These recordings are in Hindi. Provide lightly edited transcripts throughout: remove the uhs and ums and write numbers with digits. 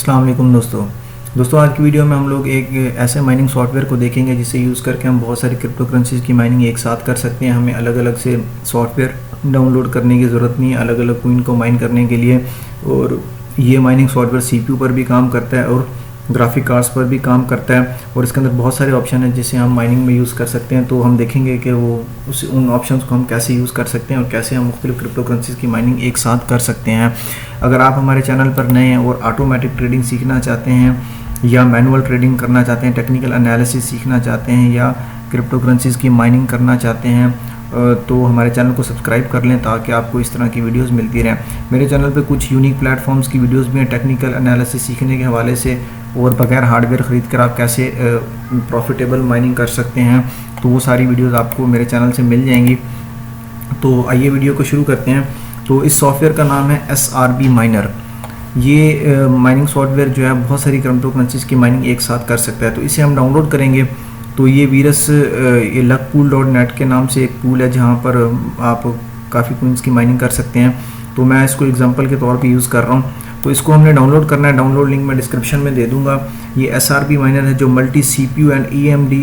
अस्सलाम वालेकुम दोस्तों आज की वीडियो में हम लोग एक ऐसे माइनिंग सॉफ्टवेयर को देखेंगे जिसे यूज़ करके हम बहुत सारी क्रिप्टो करेंसीज़ की माइनिंग एक साथ कर सकते हैं। हमें अलग अलग से सॉफ्टवेयर डाउनलोड करने की ज़रूरत नहीं है अलग अलग कोइन को माइन करने के लिए। और ये माइनिंग सॉफ्टवेयर CPU पर भी काम करता है और ग्राफिक कार्ड्स पर भी काम करता है और इसके अंदर बहुत सारे ऑप्शन हैं जिसे हम माइनिंग में यूज़ कर सकते हैं। तो हम देखेंगे कि उन ऑप्शंस को हम कैसे यूज़ कर सकते हैं और कैसे हम मुख्तलिफ क्रिप्टो करेंसीज़ की माइनिंग एक साथ कर सकते हैं। अगर आप हमारे चैनल पर नए हैं और ऑटोमेटिक ट्रेडिंग सीखना चाहते हैं या मैनुअल ट्रेडिंग करना चाहते हैं, टेक्निकल एनालिसिस सीखना चाहते हैं या क्रिप्टो करेंसीज़ की माइनिंग करना चाहते हैं तो हमारे चैनल को सब्सक्राइब कर लें ताकि आपको इस तरह की वीडियोस मिलती रहें। मेरे चैनल पे कुछ यूनिक प्लेटफॉर्म्स की वीडियोस भी हैं टेक्निकल एनालिसिस सीखने के हवाले से और बगैर हार्डवेयर ख़रीद कर आप कैसे प्रॉफिटेबल माइनिंग कर सकते हैं, तो वो सारी वीडियोस आपको मेरे चैनल से मिल जाएंगी। तो आइए वीडियो को शुरू करते हैं। तो इस सॉफ्टवेयर का नाम है SRB माइनर। ये माइनिंग सॉफ्टवेयर जो है बहुत सारी क्रिप्टो करेंसीज़ की माइनिंग एक साथ कर सकता है। तो इसे हम डाउनलोड करेंगे तो ये वीरस ये luckpool.net के नाम से एक पूल है जहाँ पर आप काफ़ी कोइंस की माइनिंग कर सकते हैं। तो मैं इसको एग्जांपल के तौर पे यूज़ कर रहा हूँ। तो इसको हमने डाउनलोड करना है, डाउनलोड लिंक मैं डिस्क्रिप्शन में दे दूँगा। ये SRB माइनर है जो multi CPU and EMD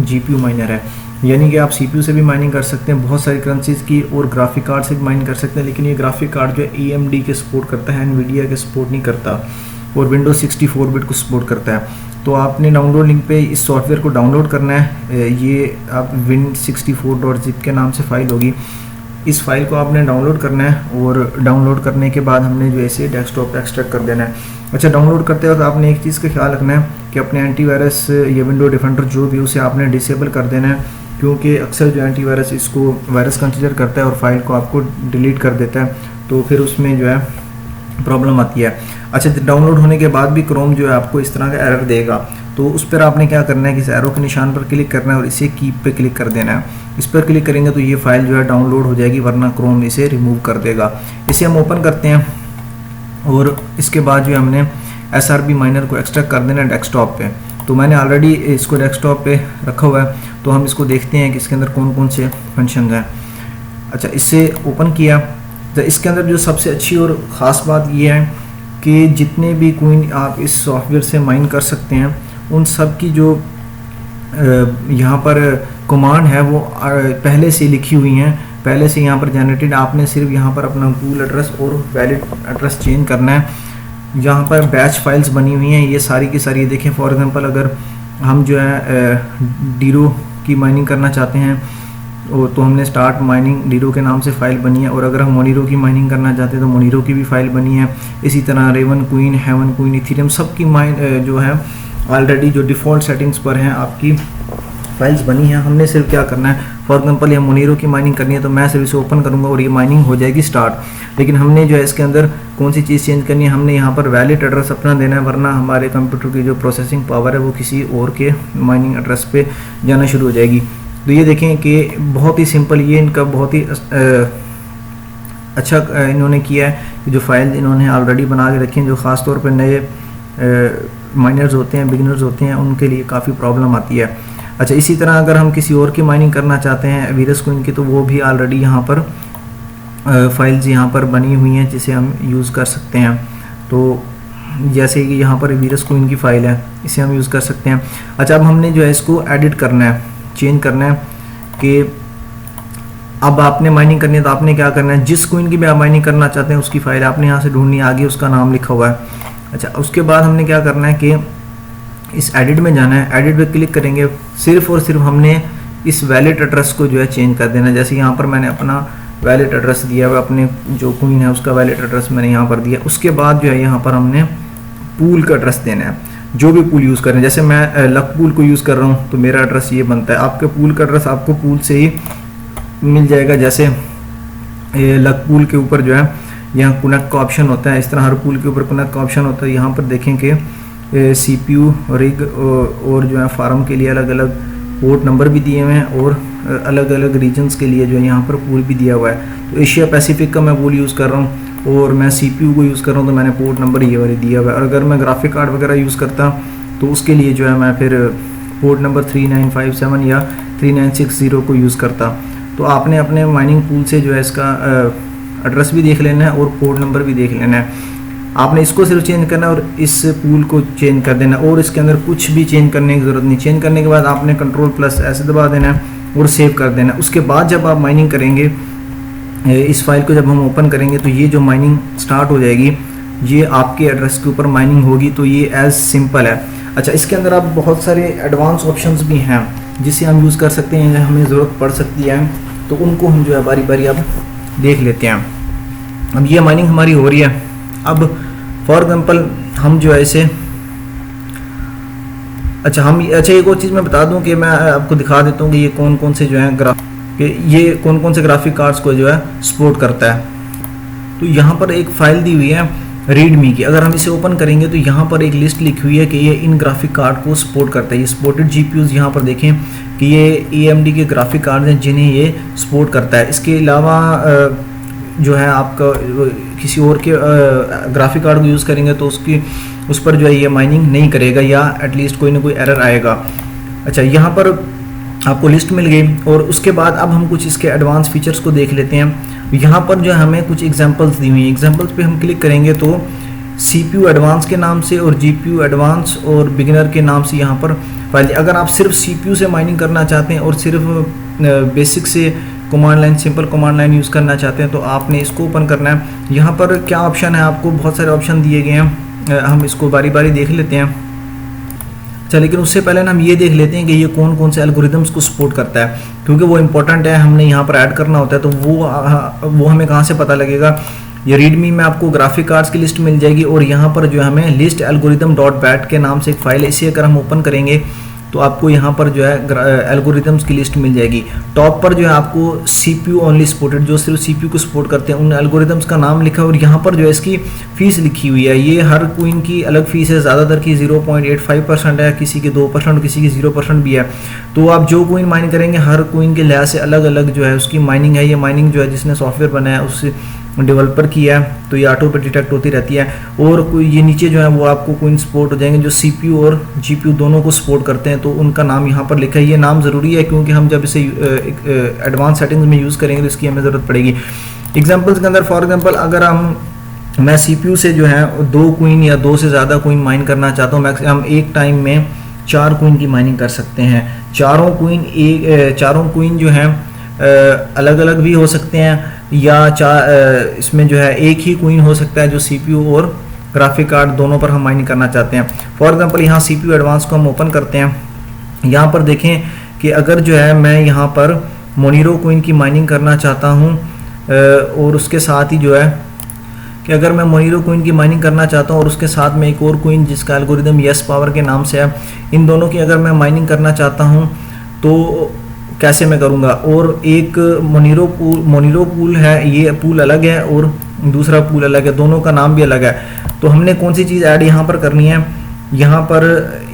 GPU minor है, यानी कि आप CPU से भी माइनिंग कर सकते हैं बहुत सारी करेंसीज़ की और ग्राफिक कार्ड से भी माइनिंग कर सकते हैं। लेकिन ये ग्राफिक कार्ड जो है EMD के सपोर्ट करता है, NVIDIA के सपोर्ट नहीं करता और विंडोज 64 बिट को सपोर्ट करता है। तो आपने डाउनलोड लिंक पे इस सॉफ्टवेयर को डाउनलोड करना है। ये आप win64.zip के नाम से फ़ाइल होगी, इस फाइल को आपने डाउनलोड करना है और डाउनलोड करने के बाद हमने जो ऐसे डेस्कटॉप पे एक्सट्रैक्ट कर देना है। अच्छा, डाउनलोड करते वक्त आपने एक चीज़ का ख्याल रखना है कि अपने एंटीवायरस या विंडो डिफेंडर जो भी उसे आपने डिसेबल कर देना है, क्योंकि अक्सर जो एंटीवायरस इसको वायरस कंसीडर करता है और फाइल को आपको डिलीट कर देता है, तो फिर उसमें जो है प्रॉब्लम आती है। अच्छा, डाउनलोड होने के बाद भी क्रोम जो है आपको इस तरह का एरर देगा, तो उस पर आपने क्या करना है कि इस एरो के निशान पर क्लिक करना है और इसे कीप पे क्लिक कर देना है। इस पर क्लिक करेंगे तो ये फाइल जो है डाउनलोड हो जाएगी, वरना क्रोम इसे रिमूव कर देगा। इसे हम ओपन करते हैं और इसके बाद जो है हमने SRB माइनर को एक्सट्रैक्ट कर देना है डेस्कटॉप पे। तो मैंने ऑलरेडी इसको डेस्कटॉप पे रखा हुआ है, तो हम इसको देखते हैं कि इसके अंदर कौन कौन से फंक्शन हैं। अच्छा, इससे ओपन किया तो इसके अंदर जो सबसे अच्छी और ख़ास बात ये है कि जितने भी कोइन आप इस सॉफ्टवेयर से माइन कर सकते हैं उन सब की जो यहाँ पर कमांड है वो पहले से लिखी हुई हैं, पहले से यहाँ पर जनरेटेड। आपने सिर्फ यहाँ पर अपना पूल एड्रेस और वैलिड एड्रेस चेंज करना है। यहाँ पर बैच फाइल्स बनी हुई हैं, ये सारी की सारी देखें। फॉर एग्जांपल अगर हम जो है डीरो की माइनिंग करना चाहते हैं तो हमने स्टार्ट माइनिंग डीरो के नाम से फ़ाइल बनी है, और अगर हम मोनीरो की माइनिंग करना चाहते हैं तो मोनीरो की भी फ़ाइल बनी है। इसी तरह Ravencoin, heaven coin, Ethereum सब की जो है ऑलरेडी जो डिफ़ॉल्ट सेटिंग्स पर हैं आपकी फाइल्स बनी हैं। हमने सिर्फ क्या करना है, फॉर एग्जांपल ये मोनीरो की माइनिंग करनी है तो मैं सिर्फ इसे ओपन करूँगा और ये माइनिंग हो जाएगी स्टार्ट। लेकिन हमने जो है इसके अंदर कौन सी चीज़ चेंज करनी है, हमने यहाँ पर वैलिड एड्रेस अपना देना है, वरना हमारे कंप्यूटर की जो प्रोसेसिंग पावर है वो किसी और के माइनिंग एड्रेस पे जाना शुरू हो जाएगी। तो ये देखें कि बहुत ही सिंपल, ये इनका बहुत ही अच्छा इन्होंने किया है कि जो फाइल इन्होंने ऑलरेडी बना के रखी हैं, जो ख़ास तौर पर नए माइनर्स होते हैं, बिगिनर्स होते हैं, उनके लिए काफ़ी प्रॉब्लम आती है। अच्छा, इसी तरह अगर हम किसी और की माइनिंग करना चाहते हैं वीरस कोइन की, तो वो भी ऑलरेडी यहाँ पर फाइल्स यहाँ पर बनी हुई हैं जिसे हम यूज़ कर सकते हैं। तो जैसे कि यहाँ पर वीरस कोइन की फ़ाइल है, इसे हम यूज़ कर सकते हैं। अच्छा, अब हमने जो है इसको एडिट करना है, चेंज करना है कि अब आपने माइनिंग करनी है तो आपने क्या करना है, जिस कोइन की भी आप माइनिंग करना चाहते हैं उसकी फ़ाइल आपने यहाँ से ढूंढनी है, आगे उसका नाम लिखा हुआ है। अच्छा, उसके बाद हमने क्या करना है कि इस एडिट में जाना है, एडिट पे क्लिक करेंगे, सिर्फ और सिर्फ हमने इस वैलिड एड्रेस को जो है चेंज कर देना है। जैसे यहाँ पर मैंने अपना वैलिड एड्रेस दिया हुआ, अपने जो कोइन है उसका वैलिड एड्रेस मैंने यहाँ पर दिया। उसके बाद जो है यहाँ पर हमने पूल का एड्रेस देना है, जो भी पूल यूज़ करें। जैसे मैं लक पूल को यूज़ कर रहा हूँ तो मेरा एड्रेस ये बनता है। आपके पूल का एड्रेस आपको पूल से ही मिल जाएगा। जैसे लक पूल के ऊपर जो है यहाँ कनेक्ट का ऑप्शन होता है, इस तरह हर पूल के ऊपर कनेक्ट का ऑप्शन होता है। यहाँ पर देखें कि CPU रिग और जो है फार्म के लिए अलग अलग पोर्ट नंबर भी दिए हुए हैं और अलग अलग रीजन्स के लिए जो है यहाँ पर पूल भी दिया हुआ है। तो एशिया पैसिफिक का मैं पूल यूज़ कर रहा हूँ और मैं CPU को यूज़ कर रहा हूँ तो मैंने पोर्ट नंबर ये वाली दिया हुआ है। और अगर मैं ग्राफिक कार्ड वगैरह यूज़ करता तो उसके लिए जो है मैं फिर पोर्ट नंबर 3957 या 3960 को यूज़ करता। तो आपने अपने माइनिंग पूल से जो है इसका एड्रेस भी देख लेना है और पोर्ट नंबर भी देख लेना है। आपने इसको सिर्फ चेंज करना है और इस पूल को चेंज कर देना और इसके अंदर कुछ भी चेंज करने की ज़रूरत नहीं। चेंज करने के बाद आपने कंट्रोल+ ऐसे दबा देना है और सेव कर देना है। उसके बाद जब आप माइनिंग करेंगे, इस फाइल को जब हम ओपन करेंगे तो ये जो माइनिंग स्टार्ट हो जाएगी, ये आपके एड्रेस के ऊपर माइनिंग होगी। तो ये एज सिंपल है। अच्छा, इसके अंदर आप बहुत सारे एडवांस ऑप्शंस भी हैं जिसे हम यूज़ कर सकते हैं, हमें ज़रूरत पड़ सकती है, तो उनको हम जो है बारी बारी अब देख लेते हैं। अब ये माइनिंग हमारी हो रही है। अब फॉर एग्जांपल हम जो है इसे अच्छा एक और चीज़ मैं बता दूं कि मैं आपको दिखा देता हूँ कि ये कौन कौन से जो है ये कौन कौन से ग्राफिक कार्ड्स को जो है सपोर्ट करता है। तो यहाँ पर एक फाइल दी हुई है रीडमी की। अगर हम इसे ओपन करेंगे तो यहाँ पर एक लिस्ट लिखी हुई है कि ये इन ग्राफिक कार्ड को सपोर्ट करता है। ये सपोर्टेड GPUs यहाँ पर देखें कि ये AMD के ग्राफिक कार्ड हैं जिन्हें ये सपोर्ट करता है। इसके अलावा जो है आपका किसी और के ग्राफिक कार्ड को यूज़ करेंगे तो उस पर जो है ये माइनिंग नहीं करेगा या एटलीस्ट कोई ना कोई एरर आएगा। अच्छा, यहाँ पर आपको लिस्ट मिल गई और उसके बाद अब हम कुछ इसके एडवांस फीचर्स को देख लेते हैं। यहाँ पर जो है हमें कुछ एग्जांपल्स दी हुई हैं। एग्जांपल्स पे हम क्लिक करेंगे तो CPU एडवांस के नाम से और GPU एडवांस और बिगिनर के नाम से यहाँ पर फाइल। अगर आप सिर्फ CPU से माइनिंग करना चाहते हैं और सिर्फ बेसिक से command line, simple command line use करना चाहते हैं तो आपने इसको ओपन करना है। यहाँ पर क्या ऑप्शन है, आपको बहुत सारे ऑप्शन दिए गए हैं, हम इसको बारी बारी देख लेते हैं। अच्छा, लेकिन उससे पहले ना हम ये देख लेते हैं कि ये कौन कौन से एल्गोरिदम्स को सपोर्ट करता है, क्योंकि वो इंपॉर्टेंट है, हमने यहाँ पर ऐड करना होता है। तो वो हमें कहाँ से पता लगेगा? ये रीडमी में आपको ग्राफिक कार्ड्स की लिस्ट मिल जाएगी और यहाँ पर जो है हमें लिस्ट algorithm.bat के नाम से एक फाइल है। इसे अगर हम ओपन करेंगे तो आपको यहाँ पर जो है एल्गोरिदम्स की लिस्ट मिल जाएगी। टॉप पर जो है आपको CPU ओनली सपोर्टेड, जो सिर्फ CPU को सपोर्ट करते हैं, उन एल्गोरिदम्स का नाम लिखा है और यहाँ पर जो है इसकी फ़ीस लिखी हुई है। ये हर कोइन की अलग फ़ीस है, ज़्यादातर की 0.85% है, किसी की 2%, किसी की 0% भी है। तो आप जो कोइन माइन करेंगे हर कोइन के लिहाज से अलग अलग जो है उसकी माइनिंग है। ये माइनिंग जो है जिसने सॉफ्टवेयर बनाया उस डेवलपर की है, तो ये ऑटो पे डिटेक्ट होती रहती है। और कोई ये नीचे जो है वो आपको कोइन सपोर्ट हो जाएंगे जो CPU और GPU दोनों को सपोर्ट करते हैं, तो उनका नाम यहाँ पर लिखा है। ये नाम ज़रूरी है क्योंकि हम जब इसे एडवांस सेटिंग्स में यूज़ करेंगे तो इसकी हमें ज़रूरत पड़ेगी। एग्जाम्पल्स के अंदर फॉर एग्जाम्पल अगर मैं CPU से जो है 2 कोइन या 2 से ज़्यादा कोइन माइन करना चाहता हूँ, हम एक टाइम में 4 कोइन की माइनिंग कर सकते हैं। चारों कोइन जो हैं अलग अलग भी हो सकते हैं या इसमें जो है एक ही कोइन हो सकता है जो CPU और ग्राफिक कार्ड दोनों पर हम माइनिंग करना चाहते हैं। फॉर एग्जांपल यहाँ CPU एडवांस को हम ओपन करते हैं। यहाँ पर देखें कि अगर जो है मैं यहाँ पर मोनीरो कोइन की माइनिंग करना चाहता हूँ और उसके साथ ही जो है कि अगर मैं मोनीरो कोइन की माइनिंग करना चाहता हूँ और उसके साथ में एक और कोइन जिसका एल्गोरिदम यस पावर के नाम से है, इन दोनों की अगर मैं माइनिंग करना चाहता हूँ तो कैसे मैं करूँगा। और एक मोनीरो पूल है, ये पूल अलग है और दूसरा पूल अलग है, दोनों का नाम भी अलग है। तो हमने कौन सी चीज़ ऐड यहाँ पर करनी है? यहाँ पर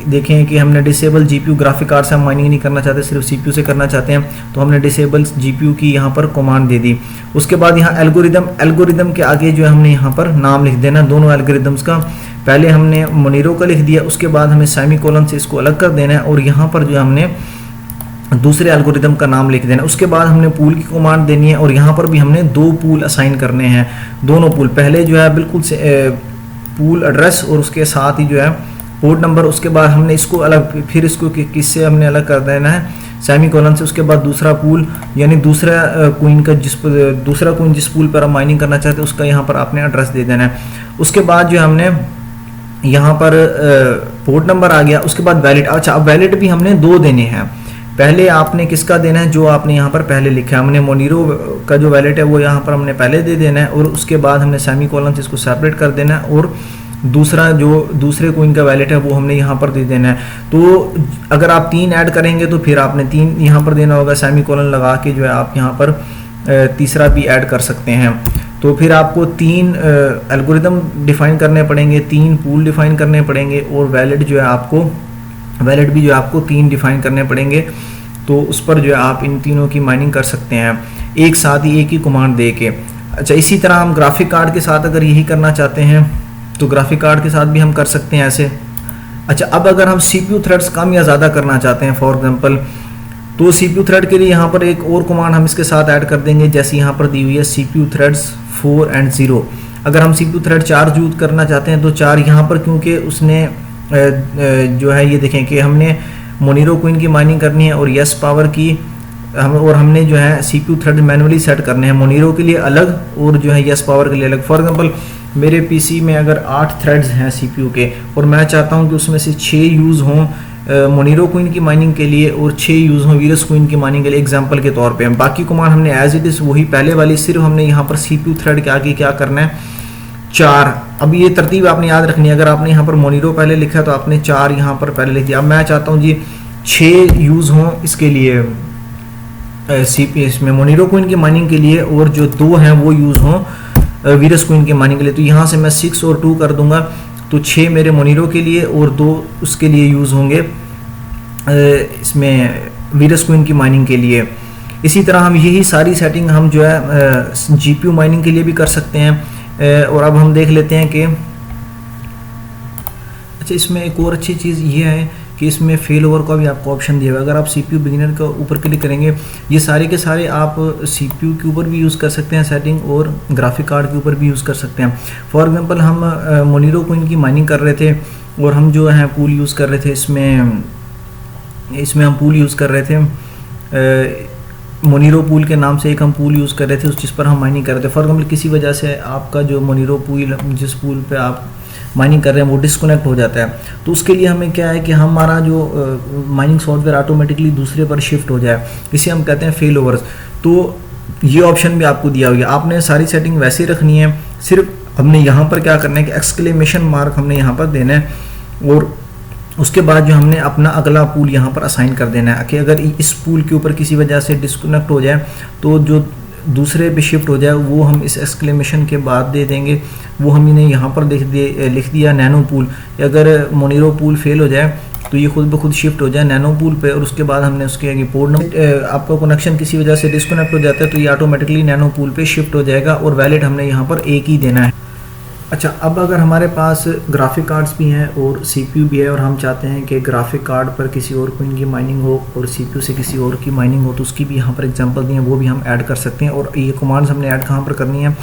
देखें कि हमने डिसेबल GPU ग्राफिक कार्ड से हम माइनिंग नहीं करना चाहते, सिर्फ CPU से करना चाहते हैं, तो हमने डिसेबल GPU की यहाँ पर कमांड दे दी। उसके बाद यहाँ एल्गोरिदम के आगे जो है हमने यहाँ पर नाम लिख देना दोनों एल्गोरिदम्स का। पहले हमने मोनीरो का लिख दिया, उसके बाद हमें सेमीकोलन से इसको अलग कर देना है और यहाँ पर जो हमने दूसरे एल्गोरिदम का नाम लिख देना। उसके बाद हमने पूल की कमांड देनी है और यहाँ पर भी हमने 2 पूल असाइन करने हैं। दोनों पूल, पहले जो है बिल्कुल से पूल एड्रेस और उसके साथ ही जो है पोर्ट नंबर। उसके बाद हमने इसको अलग, फिर इसको किससे हमने अलग कर देना है? सेमीकोलन से। उसके बाद दूसरा पूल यानी दूसरा कोइन जिस पूल पर हम माइनिंग करना चाहते हैं उसका यहाँ पर आपने एड्रेस दे देना है। उसके बाद जो हमने यहाँ पर पोर्ट नंबर आ गया। उसके बाद वैलिड। अच्छा, अब वैलिड भी हमने 2 देने हैं। पहले आपने किसका देना है? जो आपने यहाँ पर पहले लिखा है, हमने मोनीरो का जो वैलेट है वो यहाँ पर हमने पहले दे देना है और उसके बाद हमने सेमीकोलन से इसको सेपरेट कर देना है और दूसरे कोइन का वैलेट है वो हमने यहाँ पर दे देना है। तो अगर आप 3 ऐड करेंगे तो फिर आपने 3 यहाँ पर देना होगा, सेमीकोलन लगा के जो है आप यहाँ पर तीसरा भी ऐड कर सकते हैं। तो फिर आपको 3 एल्गोरिदम डिफाइन करने पड़ेंगे, 3 पूल डिफाइन करने पड़ेंगे और वैलेट भी जो है आपको 3 डिफाइन करने पड़ेंगे। तो उस पर जो है आप इन तीनों की माइनिंग कर सकते हैं एक साथ ही, एक ही कमांड दे के। अच्छा, इसी तरह हम ग्राफिक कार्ड के साथ अगर यही करना चाहते हैं तो ग्राफिक कार्ड के साथ भी हम कर सकते हैं ऐसे। अच्छा, अब अगर हम CPU थ्रेड्स कम या ज़्यादा करना चाहते हैं फॉर एग्जांपल, तो CPU थ्रेड के लिए यहाँ पर एक और कमांड हम इसके साथ ऐड कर देंगे, जैसे यहाँ पर दी हुई है CPU थ्रेड्स 4 and 0। अगर हम CPU थ्रेड 4 यूज़ करना चाहते हैं तो 4 यहाँ पर, क्योंकि उसने जो है ये देखें कि हमने मोनीरो क्वीन की माइनिंग करनी है और यस पावर की हमने जो है CPU थ्रेड मैनुअली सेट करने हैं, मोनीरो के लिए अलग और जो है यस पावर के लिए अलग। फॉर एग्जांपल मेरे PC में अगर 8 थ्रेड्स हैं CPU के और मैं चाहता हूं कि उसमें से 6 यूज़ हों मोनीरो क्वीन की माइनिंग के लिए और 6 यूज़ हों वीरस क्वीन की माइनिंग के लिए, एग्जांपल के तौर पे। बाकी कमांड हमने एज इट इज़ वही पहले वाली, सिर्फ हमने यहाँ पर CPU थ्रेड के आगे क्या करना है 4। अब ये तरतीब आपने याद रखनी है, अगर आपने यहाँ पर मोनीरो पहले लिखा तो आपने 4 यहाँ पर पहले लिख दिया। अब मैं चाहता हूँ जी 6 यूज़ हों इसके लिए इसमें मोनीरो क्वीन की माइनिंग के लिए और जो 2 हैं वो यूज़ हों वीरस क्वीन की माइनिंग के लिए। तो यहाँ से मैं 6 और 2 कर दूंगा, तो 6 मेरे मोनीरो के लिए और 2 उसके लिए यूज़ होंगे इसमें वीरस क्वीन की माइनिंग के लिए। इसी तरह हम यही सारी सेटिंग हम जो है GPU माइनिंग के लिए भी कर सकते हैं। और अब हम देख लेते हैं कि अच्छा, इसमें एक और अच्छी चीज़ ये है कि इसमें फेल ओवर का भी आपको ऑप्शन दिया हुआ है। अगर आप CPU बिगिनर के ऊपर क्लिक करेंगे, ये सारे के सारे आप CPU के ऊपर भी यूज़ कर सकते हैं सेटिंग और ग्राफिक कार्ड के ऊपर भी यूज़ कर सकते हैं। फॉर एग्जांपल हम मोनीरो क्वीन की माइनिंग कर रहे थे और हम जो है पूल यूज़ कर रहे थे, इसमें हम पूल यूज़ कर रहे थे मोनीरो पूल के नाम से एक हम पूल यूज़ कर रहे थे उस चीज़ पर हम माइनिंग कर रहे थे। फॉर एग्जाम्पल किसी वजह से आपका जो मोनीरो पूल जिस पूल पे आप माइनिंग कर रहे हैं वो डिस्कनेक्ट हो जाता है, तो उसके लिए हमें क्या है कि हमारा जो माइनिंग सॉफ्टवेयर ऑटोमेटिकली दूसरे पर शिफ्ट हो जाए, इसे हम कहते हैं फेल ओवर्स। तो ये ऑप्शन भी आपको दिया हुआ है। आपने सारी सेटिंग वैसे ही रखनी है, सिर्फ हमने यहाँ पर क्या करना है कि एक्सक्लेमेशन मार्क हमने यहाँ पर देना है और उसके बाद जो हमने अपना अगला पूल यहाँ पर असाइन कर देना है कि अगर इस पूल के ऊपर किसी वजह से डिस्कनेक्ट हो जाए तो जो दूसरे पे शिफ्ट हो जाए वो हम इस एक्सक्लेमेशन के बाद दे देंगे। वो हमने यहाँ पर लिख दिया नैनो पूल। अगर मोनीरो पूल फेल हो जाए तो ये खुद ब खुद शिफ्ट हो जाए नैनो पूल पे और उसके बाद हमने उसके आगे पोर्ट नंबर आपका कनेक्शन किसी वजह से डिस्कनेक्ट हो जाता है तो ये ऑटोमेटिकली नैनो पूल पे शिफ्ट हो जाएगा और वैलिड हमने यहाँ पर एक ही देना है। अच्छा, अब अगर हमारे पास ग्राफिक कार्ड्स भी हैं और CPU भी है और हम चाहते हैं कि ग्राफिक कार्ड पर किसी और क्वीन की माइनिंग हो और CPU से किसी और की माइनिंग हो, तो उसकी भी यहाँ पर एग्जांपल दी है, वो भी हम ऐड कर सकते हैं। और ये कमांड्स हमने ऐड कहाँ पर करनी है,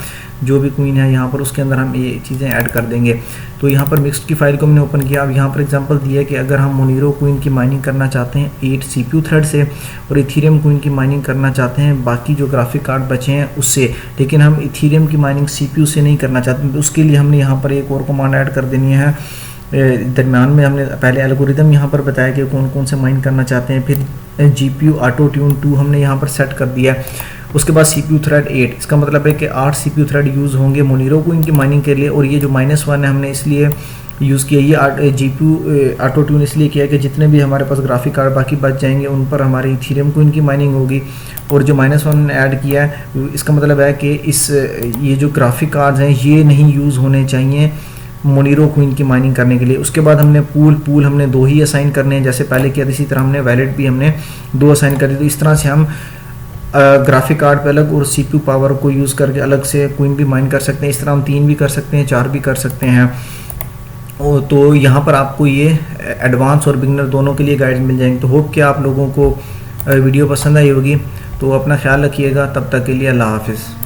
जो भी क्वीन है यहाँ पर उसके अंदर हम ये चीज़ें ऐड कर देंगे। तो यहाँ पर मिक्स्ड की फाइल को हमने ओपन किया। अब यहाँ पर एग्जांपल दिया है कि अगर हम मोनीरो क्वीन की माइनिंग करना चाहते हैं 8 CPU थ्रेड से और इथीरियम क्वीन की माइनिंग करना चाहते हैं बाकी जो ग्राफिक कार्ड बचे हैं उससे, लेकिन हम इथीरियम की माइनिंग CPU से नहीं करना चाहते, तो उसके लिए हमने यहाँ पर एक और कमांड ऐड कर देनी है। दरम्यान में हमने पहले एल्गोरिदम यहाँ पर बताया कि कौन कौन से माइन करना चाहते हैं, फिर GPU ऑटो ट्यून 2 हमने यहाँ पर सेट कर दिया। उसके बाद CPU थ्रेड 8, इसका मतलब है कि 8 CPU थ्रेड यूज़ होंगे मोनीरो को इनकी माइनिंग के लिए। और ये जो -1 है हमने इसलिए यूज़ किया, ये GPU ऑटो ट्यून इसलिए किया कि जितने भी हमारे पास ग्राफिक कार्ड बाकी बच जाएंगे उन पर हमारे इथीरियम को इनकी माइनिंग होगी। और जो -1 ऐड किया है इसका मतलब है कि ये जो ग्राफिक कार्ड्स हैं ये नहीं यूज़ होने चाहिए मोनीरो क्वीन की माइनिंग करने के लिए। उसके बाद हमने पूल हमने 2 ही असाइन करने हैं जैसे पहले किया था, इसी तरह हमने वैलिड भी हमने 2 असाइन कर दी। तो इस तरह से हम ग्राफिक कार्ड पे अलग और CPU पावर को यूज़ करके अलग से क्वीन भी माइन कर सकते हैं। इस तरह हम 3 भी कर सकते हैं, 4 भी कर सकते हैं। तो यहाँ पर आपको ये एडवांस और बिगिनर दोनों के लिए गाइड मिल जाएंगे। तो होप कि आप लोगों को वीडियो पसंद आई होगी। तो अपना ख्याल रखिएगा, तब तक के लिए अल्लाह हाफिज़।